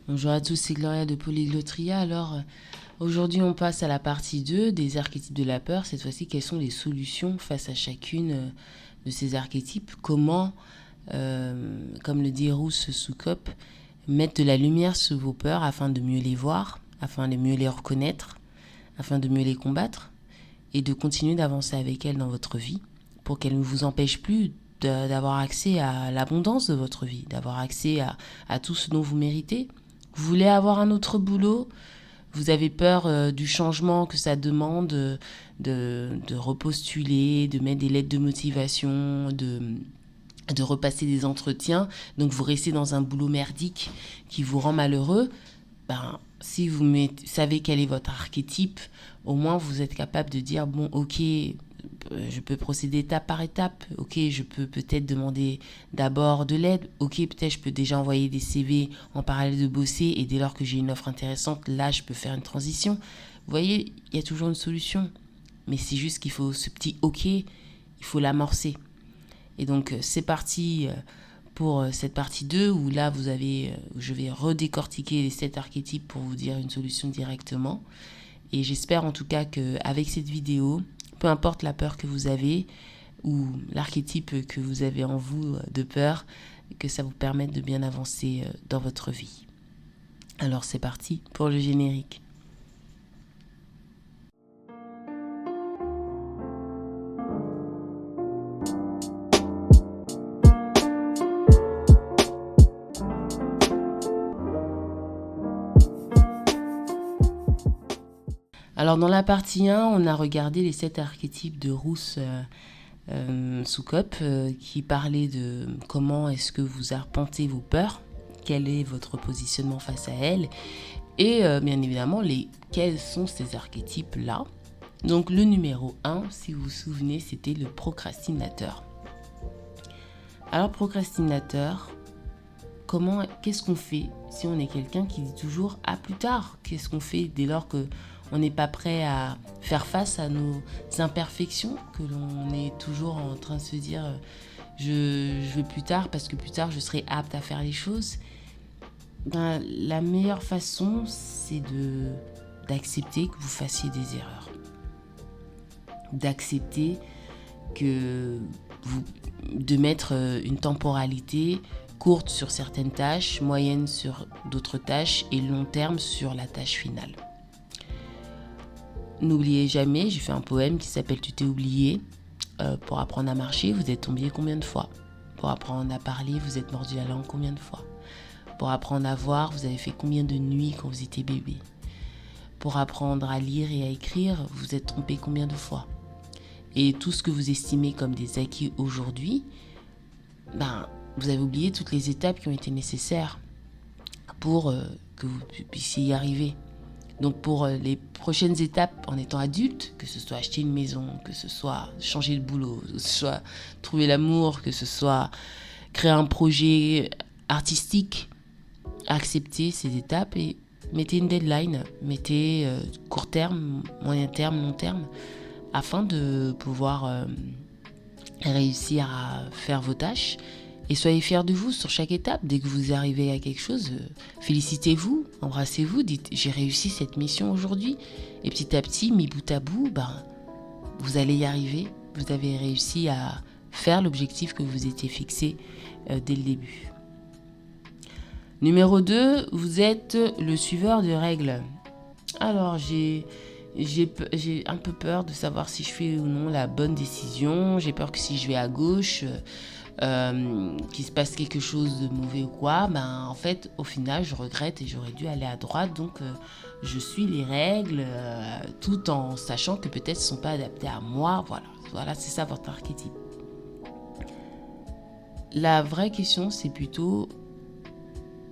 Bonjour à tous, c'est Gloria de Polyglotria. Alors, aujourd'hui, on passe à la partie 2 des archétypes de la peur. Cette fois-ci, quelles sont les solutions face à chacune de ces archétypes? Comment, comme le dit Rousse Soukop, mettre de la lumière sur vos peurs afin de mieux les voir, afin de mieux les reconnaître, afin de mieux les combattre et de continuer d'avancer avec elles dans votre vie pour qu'elles ne vous empêchent plus d'avoir accès à l'abondance de votre vie, d'avoir accès à tout ce dont vous méritez. Vous voulez avoir un autre boulot, vous avez peur du changement que ça demande, de repostuler, de mettre des lettres de motivation, de repasser des entretiens, donc vous restez dans un boulot merdique qui vous rend malheureux. Si vous savez quel est votre archétype, au moins vous êtes capable de dire, bon, ok, je peux procéder étape par étape. Ok, je peux peut-être demander d'abord de l'aide. Ok, peut-être je peux déjà envoyer des CV en parallèle de bosser et dès lors que j'ai une offre intéressante, là, je peux faire une transition. Vous voyez, il y a toujours une solution. Mais c'est juste qu'il faut ce petit ok, il faut l'amorcer. Et donc, c'est parti pour cette partie 2 où là, je vais redécortiquer les 7 archétypes pour vous dire une solution directement. Et j'espère en tout cas qu'avec cette vidéo, peu importe la peur que vous avez ou l'archétype que vous avez en vous de peur, que ça vous permette de bien avancer dans votre vie. Alors c'est parti pour le générique. Alors dans la partie 1, on a regardé les 7 archétypes de Rousse Soukop qui parlait de comment est-ce que vous arpentez vos peurs, quel est votre positionnement face à elles et bien évidemment quels sont ces archétypes-là. Donc le numéro 1, si vous vous souvenez, c'était le procrastinateur. Alors procrastinateur, qu'est-ce qu'on fait si on est quelqu'un qui dit toujours « à plus tard ». Qu'est-ce qu'on fait dès lors qu'on n'est pas prêt à faire face à nos imperfections, que l'on est toujours en train de se dire « je veux plus tard parce que plus tard je serai apte à faire les choses ». La meilleure façon, c'est d'accepter que vous fassiez des erreurs. D'accepter de mettre une temporalité courte sur certaines tâches, moyenne sur d'autres tâches et long terme sur la tâche finale. N'oubliez jamais, j'ai fait un poème qui s'appelle « Tu t'es oublié ». Pour apprendre à marcher, vous êtes tombé combien de fois? Pour apprendre à parler, vous êtes mordu la langue combien de fois? Pour apprendre à voir, vous avez fait combien de nuits quand vous étiez bébé? Pour apprendre à lire et à écrire, vous êtes trompé combien de fois? Et tout ce que vous estimez comme des acquis aujourd'hui, vous avez oublié toutes les étapes qui ont été nécessaires pour que vous puissiez y arriver. Donc pour les prochaines étapes en étant adulte, que ce soit acheter une maison, que ce soit changer de boulot, que ce soit trouver l'amour, que ce soit créer un projet artistique, acceptez ces étapes et mettez une deadline, mettez court terme, moyen terme, long terme, afin de pouvoir réussir à faire vos tâches. Et soyez fiers de vous sur chaque étape. Dès que vous arrivez à quelque chose, félicitez-vous, embrassez-vous, dites j'ai réussi cette mission aujourd'hui. Et petit à petit, mis bout à bout, vous allez y arriver. Vous avez réussi à faire l'objectif que vous étiez fixé dès le début. Numéro 2, vous êtes le suiveur de règles. Alors j'ai un peu peur de savoir si je fais ou non la bonne décision. J'ai peur que si je vais à gauche, qu'il se passe quelque chose de mauvais ou quoi, en fait, au final, je regrette et j'aurais dû aller à droite. Donc, je suis les règles tout en sachant que peut-être elles ne sont pas adaptées à moi. Voilà, c'est ça votre archétype. La vraie question, c'est plutôt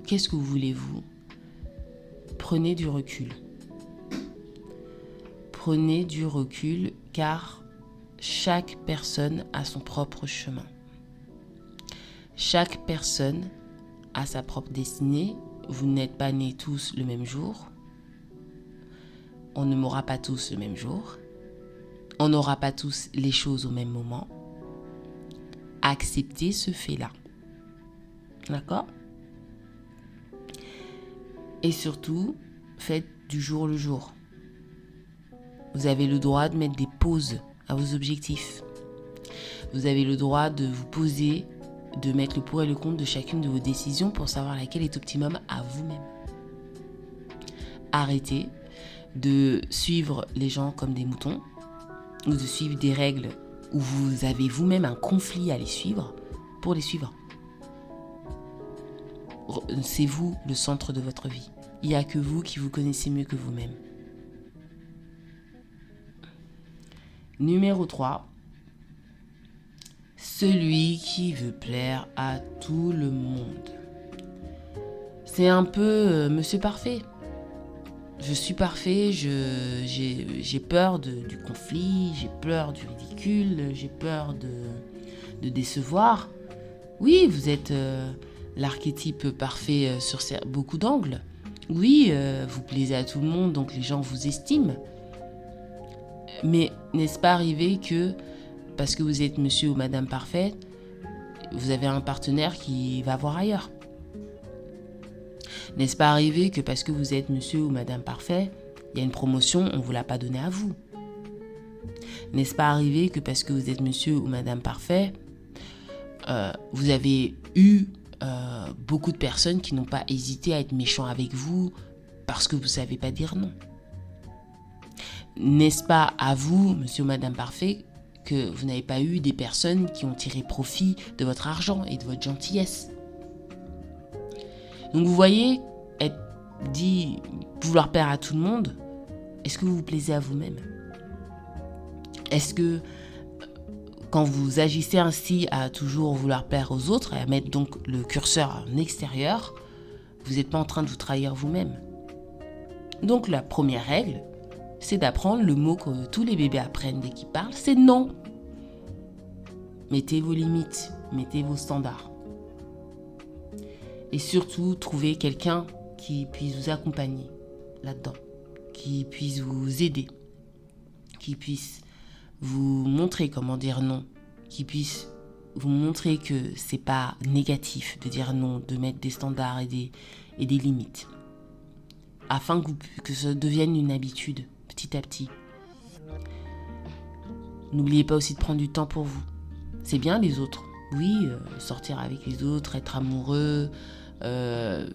qu'est-ce que vous voulez-vous? Prenez du recul. Prenez du recul car chaque personne a son propre chemin. Chaque personne a sa propre destinée. Vous n'êtes pas nés tous le même jour. On ne mourra pas tous le même jour. On n'aura pas tous les choses au même moment. Acceptez ce fait-là. D'accord ? Et surtout, faites du jour le jour. Vous avez le droit de mettre des pauses à vos objectifs. Vous avez le droit de vous poser, de mettre le pour et le contre de chacune de vos décisions pour savoir laquelle est optimum à vous-même. Arrêtez de suivre les gens comme des moutons ou de suivre des règles où vous avez vous-même un conflit à les suivre pour les suivre. C'est vous le centre de votre vie. Il n'y a que vous qui vous connaissez mieux que vous-même. Numéro 3. Celui qui veut plaire à tout le monde. C'est un peu Monsieur Parfait. Je suis parfait, j'ai peur du conflit, j'ai peur du ridicule, j'ai peur de décevoir. Oui, vous êtes l'archétype parfait sur beaucoup d'angles. Oui, vous plaisez à tout le monde, donc les gens vous estiment. Mais n'est-ce pas arrivé que, parce que vous êtes monsieur ou madame parfaite, vous avez un partenaire qui va voir ailleurs ? N'est-ce pas arrivé que parce que vous êtes monsieur ou madame parfait, il y a une promotion, on ne vous l'a pas donnée à vous ? N'est-ce pas arrivé que parce que vous êtes monsieur ou madame parfait, vous avez eu beaucoup de personnes qui n'ont pas hésité à être méchants avec vous parce que vous ne savez pas dire non ? N'est-ce pas à vous, monsieur ou madame parfait, que vous n'avez pas eu des personnes qui ont tiré profit de votre argent et de votre gentillesse ? Donc vous voyez, vouloir plaire à tout le monde, est-ce que vous vous plaisez à vous-même ? Est-ce que quand vous agissez ainsi à toujours vouloir plaire aux autres et à mettre donc le curseur en extérieur, vous n'êtes pas en train de vous trahir vous-même ? Donc la première règle, c'est d'apprendre le mot que tous les bébés apprennent dès qu'ils parlent, c'est non. Mettez vos limites, mettez vos standards. Et surtout, trouvez quelqu'un qui puisse vous accompagner là-dedans, qui puisse vous aider, qui puisse vous montrer comment dire non, qui puisse vous montrer que c'est pas négatif de dire non, de mettre des standards et des limites, afin que ça devienne une habitude petit à petit. N'oubliez pas aussi de prendre du temps pour vous. C'est bien les autres, oui, sortir avec les autres, être amoureux,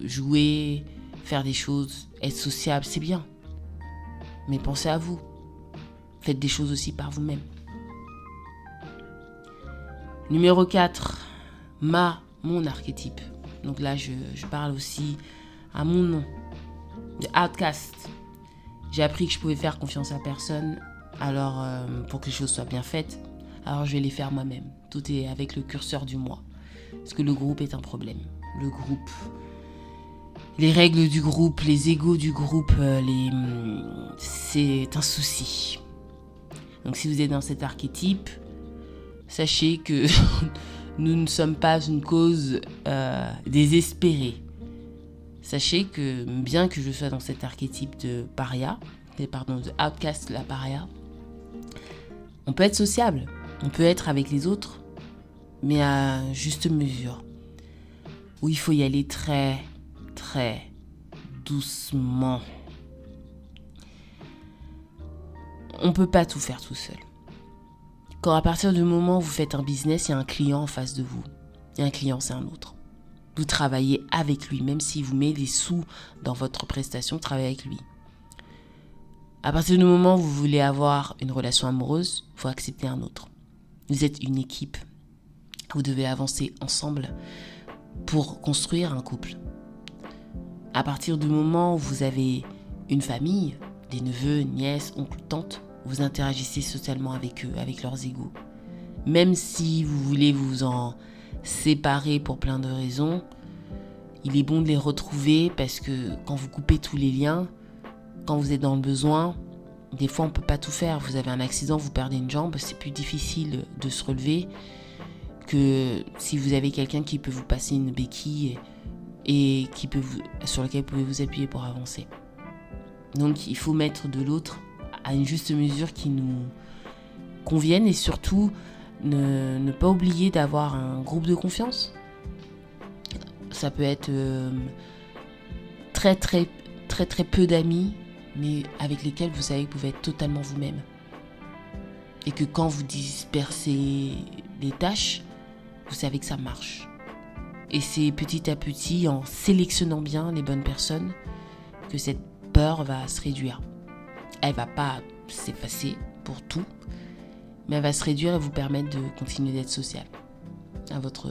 jouer, faire des choses, être sociable, c'est bien. Mais pensez à vous. Faites des choses aussi par vous-même. Numéro 4, mon archétype. Donc là, je parle aussi à mon nom, de outcast. J'ai appris que je pouvais faire confiance à personne, alors pour que les choses soient bien faites, alors je vais les faire moi-même. Tout est avec le curseur du moi. Parce que le groupe est un problème. Le groupe, les règles du groupe, les égos du groupe, c'est un souci. Donc si vous êtes dans cet archétype, sachez que nous ne sommes pas une cause désespérée. Sachez que bien que je sois dans cet archétype de outcast, la paria, on peut être sociable, on peut être avec les autres, mais à juste mesure, où il faut y aller très, très doucement. On ne peut pas tout faire tout seul. Quand à partir du moment où vous faites un business, il y a un client en face de vous. Et un client, c'est un autre. Vous travaillez avec lui, même s'il vous met des sous dans votre prestation, travaillez avec lui. À partir du moment où vous voulez avoir une relation amoureuse, il faut accepter un autre. Vous êtes une équipe. Vous devez avancer ensemble pour construire un couple. À partir du moment où vous avez une famille, des neveux, nièces, oncles, tantes, vous interagissez socialement avec eux, avec leurs égos. Même si vous voulez vous en séparer pour plein de raisons, il est bon de les retrouver parce que quand vous coupez tous les liens, quand vous êtes dans le besoin, des fois on ne peut pas tout faire. Vous avez un accident, vous perdez une jambe, c'est plus difficile de se relever que si vous avez quelqu'un qui peut vous passer une béquille et sur lequel vous pouvez vous appuyer pour avancer. Donc il faut mettre de l'autre à une juste mesure qui nous convienne et surtout ne pas oublier d'avoir un groupe de confiance. Ça peut être très très très très peu d'amis, mais avec lesquels vous savez que vous pouvez être totalement vous-même. Et que quand vous dispersez les tâches, vous savez que ça marche. Et c'est petit à petit, en sélectionnant bien les bonnes personnes, que cette peur va se réduire. Elle va pas s'effacer pour tout, mais elle va se réduire et vous permettre de continuer d'être social à votre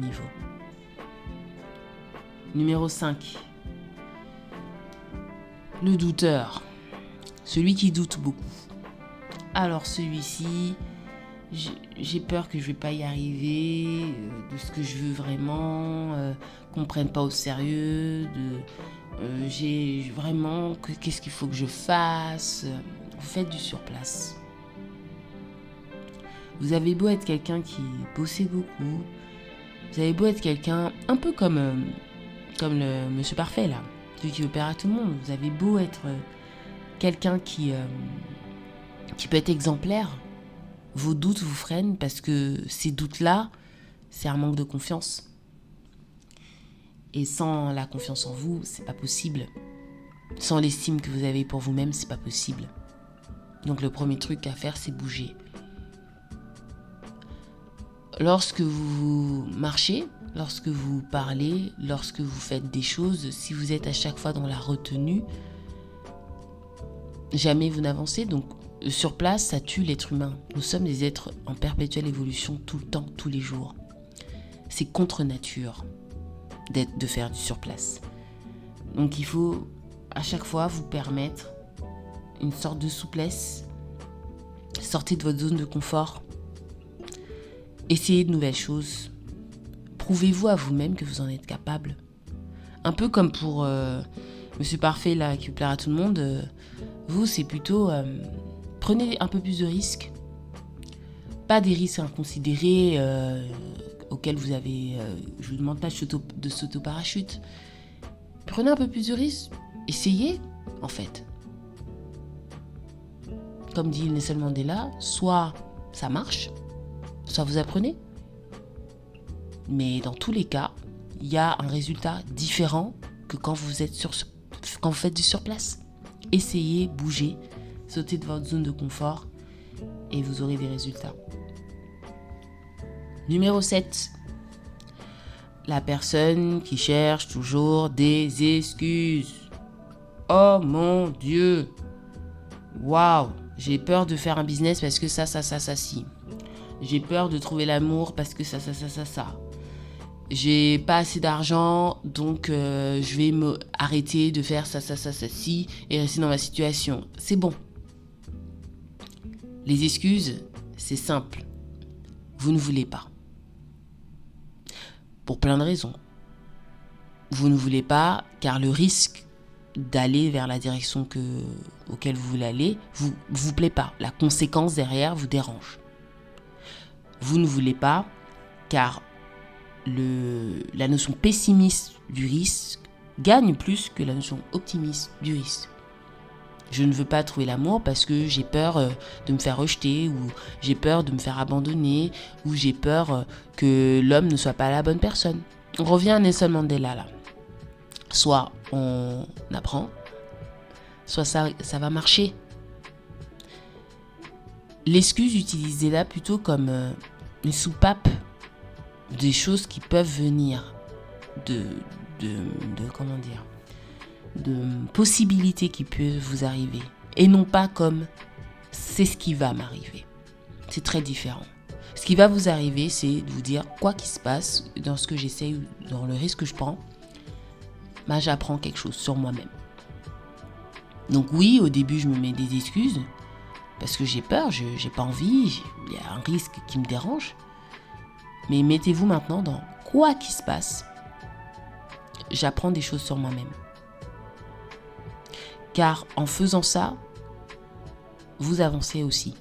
niveau. Numéro 5. Le douteur. Celui qui doute beaucoup. Alors celui-ci, j'ai peur que je vais pas y arriver, de ce que je veux vraiment, qu'on me prenne pas au sérieux, j'ai vraiment, qu'est-ce qu'il faut que je fasse. Vous faites du surplace. Vous avez beau être quelqu'un qui bossait beaucoup, vous avez beau être quelqu'un un peu comme le monsieur parfait là, celui qui veut plaire à tout le monde. Vous avez beau être quelqu'un qui peut être exemplaire, vos doutes vous freinent parce que ces doutes-là, c'est un manque de confiance. Et sans la confiance en vous, c'est pas possible. Sans l'estime que vous avez pour vous-même, c'est pas possible. Donc le premier truc à faire, c'est bouger. Lorsque vous marchez, lorsque vous parlez, lorsque vous faites des choses, si vous êtes à chaque fois dans la retenue, jamais vous n'avancez. Donc sur place, ça tue l'être humain. Nous sommes des êtres en perpétuelle évolution tout le temps, tous les jours. C'est contre nature de faire du surplace. Donc il faut à chaque fois vous permettre une sorte de souplesse. Sortez de votre zone de confort. Essayez de nouvelles choses. Prouvez-vous à vous-même que vous en êtes capable. Un peu comme pour Monsieur Parfait là, qui plaira à tout le monde. Vous, c'est plutôt prenez un peu plus de risques. Pas des risques inconsidérés auxquels vous avez... je vous demande pas de s'auto-parachute. Prenez un peu plus de risques. Essayez, en fait. Comme dit Nelson Mandela, soit ça marche, soit vous apprenez. Mais dans tous les cas, il y a un résultat différent que quand vous faites du surplace. Essayez, bougez, sautez de votre zone de confort et vous aurez des résultats. Numéro 7. La personne qui cherche toujours des excuses. Oh mon Dieu! Waouh! J'ai peur de faire un business parce que ça, si. J'ai peur de trouver l'amour parce que ça. J'ai pas assez d'argent, donc je vais me arrêter de faire ça, si, et rester dans ma situation. C'est bon. Les excuses, c'est simple. Vous ne voulez pas. Pour plein de raisons. Vous ne voulez pas, car le risque d'aller vers la direction auquel vous voulez aller vous plaît pas. La conséquence derrière vous dérange. Vous ne voulez pas, car la notion pessimiste du risque gagne plus que la notion optimiste du risque. Je ne veux pas trouver l'amour parce que j'ai peur de me faire rejeter, ou j'ai peur de me faire abandonner, ou j'ai peur que l'homme ne soit pas la bonne personne. On revient à Nelson Mandela là. Soit on apprend, soit ça va marcher. L'excuse, utilisez-la plutôt comme une soupape des choses qui peuvent venir de possibilités qui peuvent vous arriver, et non pas comme c'est ce qui va m'arriver. C'est très différent. Ce qui va vous arriver, c'est de vous dire quoi qu'il se passe dans ce que j'essaie, dans le risque que je prends, j'apprends quelque chose sur moi-même. Donc oui, au début je me mets des excuses parce que j'ai peur, j'ai pas envie, il y a un risque qui me dérange. Mais mettez-vous maintenant dans quoi qu'il se passe, j'apprends des choses sur moi-même. Car en faisant ça, vous avancez aussi.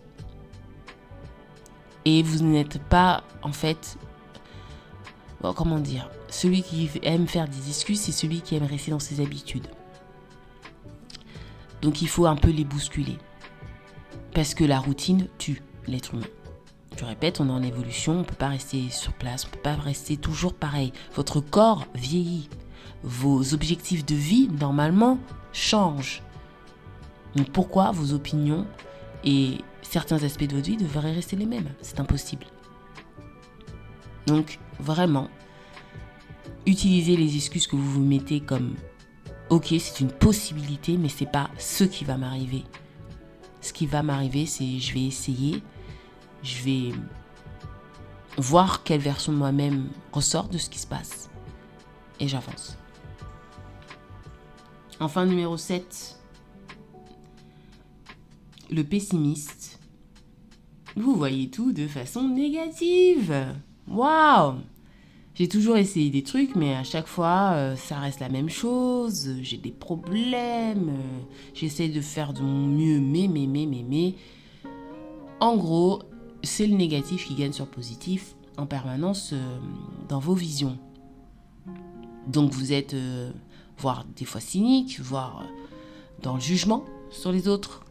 Et vous n'êtes pas, en fait, celui qui aime faire des excuses, c'est celui qui aime rester dans ses habitudes. Donc il faut un peu les bousculer. Parce que la routine tue l'être humain. Je répète, on est en évolution, on ne peut pas rester sur place, on ne peut pas rester toujours pareil. Votre corps vieillit, vos objectifs de vie, normalement, changent. Donc pourquoi vos opinions et certains aspects de votre vie devraient rester les mêmes? C'est impossible. Donc, vraiment, utilisez les excuses que vous vous mettez comme « Ok, c'est une possibilité, mais c'est pas ce qui va m'arriver. » Ce qui va m'arriver, c'est je vais essayer, je vais voir quelle version de moi-même ressort de ce qui se passe et j'avance. Enfin, numéro 7, le pessimiste. Vous voyez tout de façon négative. Waouh! J'ai toujours essayé des trucs, mais à chaque fois, ça reste la même chose. J'ai des problèmes. J'essaie de faire de mon mieux, mais. En gros, c'est le négatif qui gagne sur le positif en permanence dans vos visions. Donc vous êtes, voire des fois cynique, voire dans le jugement sur les autres.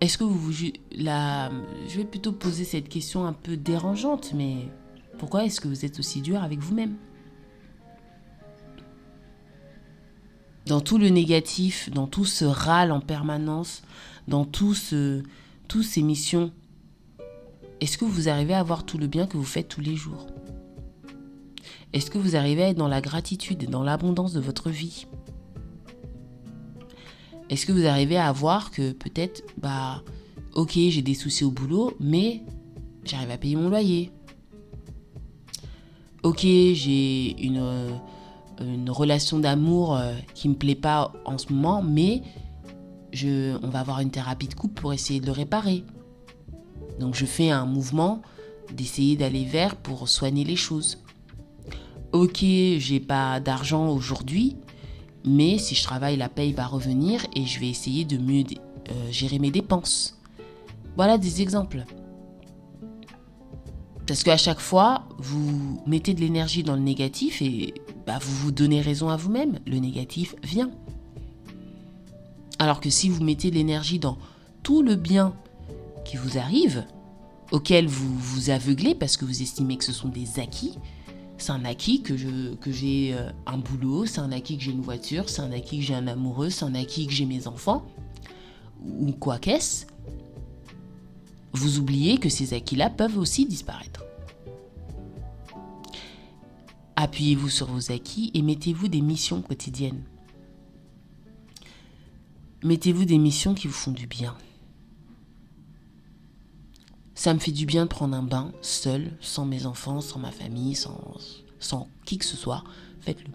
Est-ce que je vais plutôt poser cette question un peu dérangeante, mais pourquoi est-ce que vous êtes aussi dur avec vous-même? Dans tout le négatif, dans tout ce râle en permanence, dans toutes ces missions, est-ce que vous arrivez à voir tout le bien que vous faites tous les jours? Est-ce que vous arrivez à être dans la gratitude et dans l'abondance de votre vie? Est-ce que vous arrivez à voir que peut-être, ok, j'ai des soucis au boulot, mais j'arrive à payer mon loyer. Ok, j'ai une relation d'amour qui me plaît pas en ce moment, mais on va avoir une thérapie de couple pour essayer de le réparer. Donc je fais un mouvement d'essayer d'aller vers pour soigner les choses. Ok, j'ai pas d'argent aujourd'hui, mais si je travaille, la paye va revenir et je vais essayer de mieux gérer mes dépenses. Voilà des exemples. Parce qu'à chaque fois, vous mettez de l'énergie dans le négatif et vous vous donnez raison à vous-même. Le négatif vient. Alors que si vous mettez de l'énergie dans tout le bien qui vous arrive, auquel vous vous aveuglez parce que vous estimez que ce sont des acquis, c'est un acquis que j'ai un boulot, c'est un acquis que j'ai une voiture, c'est un acquis que j'ai un amoureux, c'est un acquis que j'ai mes enfants, ou quoi qu'est-ce, vous oubliez que ces acquis-là peuvent aussi disparaître. Appuyez-vous sur vos acquis et mettez-vous des missions quotidiennes. Mettez-vous des missions qui vous font du bien. Ça me fait du bien de prendre un bain seul, sans mes enfants, sans ma famille, sans qui que ce soit. Faites-le.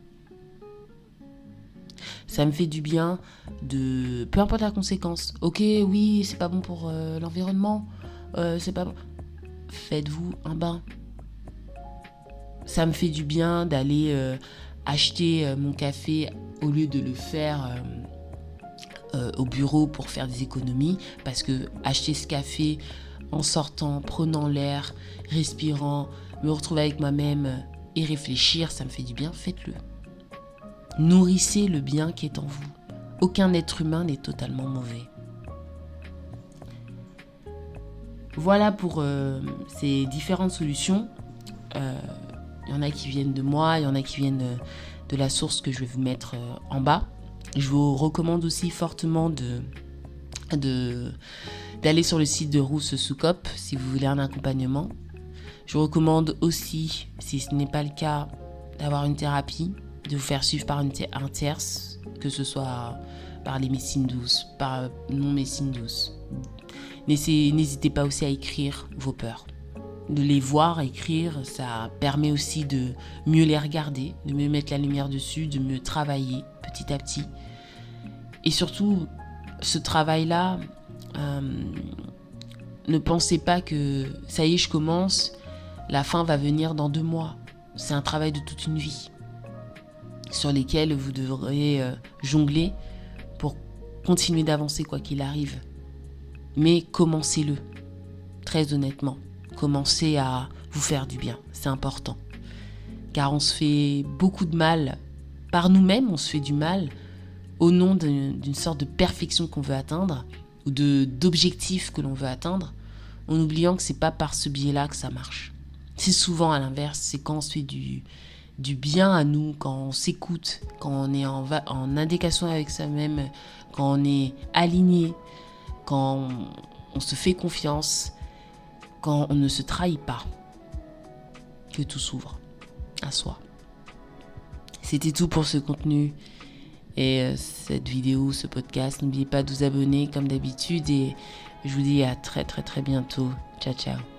Ça me fait du bien de... Peu importe la conséquence. Ok, oui, c'est pas bon pour l'environnement. C'est pas bon. Faites-vous un bain. Ça me fait du bien d'aller acheter mon café au lieu de le faire au bureau pour faire des économies. Parce que acheter ce café en sortant, prenant l'air, respirant, me retrouver avec moi-même et réfléchir, ça me fait du bien. Faites-le. Nourrissez le bien qui est en vous. Aucun être humain n'est totalement mauvais. Voilà pour ces différentes solutions. Il y en a qui viennent de moi, il y en a qui viennent de la source que je vais vous mettre en bas. Je vous recommande aussi fortement d'aller sur le site de Rousse Soucop si vous voulez un accompagnement. Je vous recommande aussi, si ce n'est pas le cas, d'avoir une thérapie, de vous faire suivre par un tierce, que ce soit par les médecines douces, par non-médecines douces. N'hésitez pas aussi à écrire vos peurs. De les voir écrire, ça permet aussi de mieux les regarder, de mieux mettre la lumière dessus, de mieux travailler petit à petit. Et surtout, ce travail-là, ne pensez pas que ça y est, je commence, la fin va venir dans 2 mois. C'est un travail de toute une vie sur lesquels vous devrez jongler pour continuer d'avancer quoi qu'il arrive. Mais commencez-le, très honnêtement. Commencez à vous faire du bien, c'est important. Car on se fait beaucoup de mal, par nous-mêmes on se fait du mal au nom d'une sorte de perfection qu'on veut atteindre ou d'objectifs que l'on veut atteindre, en oubliant que c'est pas par ce biais-là que ça marche. C'est souvent à l'inverse, c'est quand on se fait du bien à nous, quand on s'écoute, quand on est en adéquation avec soi-même, quand on est aligné, quand on se fait confiance, quand on ne se trahit pas, que tout s'ouvre à soi. C'était tout pour ce contenu et cette vidéo, ce podcast. N'oubliez pas de vous abonner comme d'habitude et je vous dis à très très très bientôt. Ciao ciao.